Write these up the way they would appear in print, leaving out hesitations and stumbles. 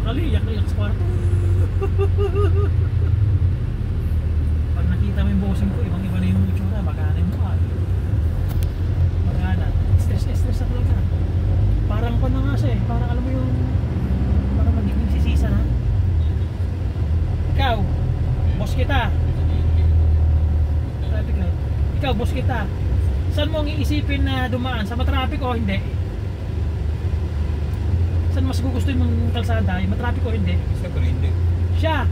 Pakali, iyak-iyak sa kwarto. Pag nakita mo yung bossing ko, ibang-iba na yung itsura, magana yung mukha. Magana. Stress na talaga. Parang pa na nga siya eh. Parang alam mo yung parang magiging sisisa na. Ikaw, boss kita. Traffic light. Ikaw, boss kita. Saan mo ang iisipin na dumaan? Sa matraffic o hindi? Saan mas gugustuhin mong kalsada? Yung matraffic o hindi? Siyempre hindi. Siya.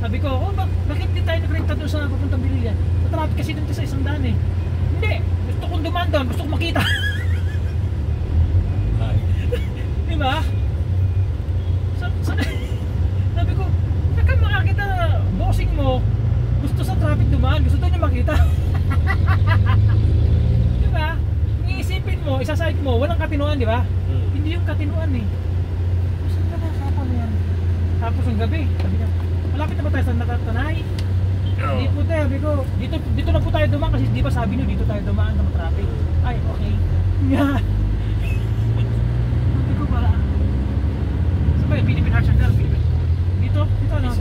Sabi ko, bakit di tayo nagrekta doon sa papuntang Bililla? Matraffic kasi doon sa isang daan eh. Hindi. Gusto kong dumaan doon. Gusto kong makita. Diba? Sabi ko, saka makakita bossing mo gusto sa traffic dumaan, gusto doon yung makita. Diba? Iisipin mo, isasahit mo, walang katinuan, diba? Hindi yung katinuan eh. Saan ka nasapa mo yan? Tapos ang gabi, sabi niya, malapit na ba tayo sa Natatanay? Hindi po tayo, sabi ko, dito na po tayo dumaan kasi di ba sabi niyo dito tayo dumaan sa traffic. Ay, okay. Yeah. Sabi ko pala. Sabay, Philippine Hearts and Girls. Dito ano?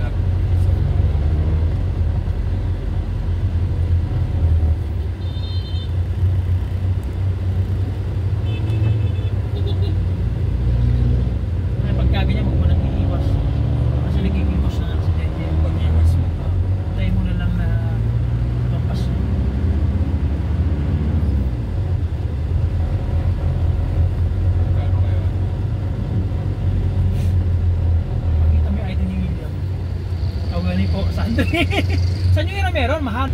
Ay, pagkabi niya, huwag mo nang iiwas. Kasi nag-iiwas na aksidente. Pag-iwas mo. Tayo mo na lang na tumpas. Kano kaya? Makita mo yung item ni William. Tawag po, saan? Saan yung meron? Mahal.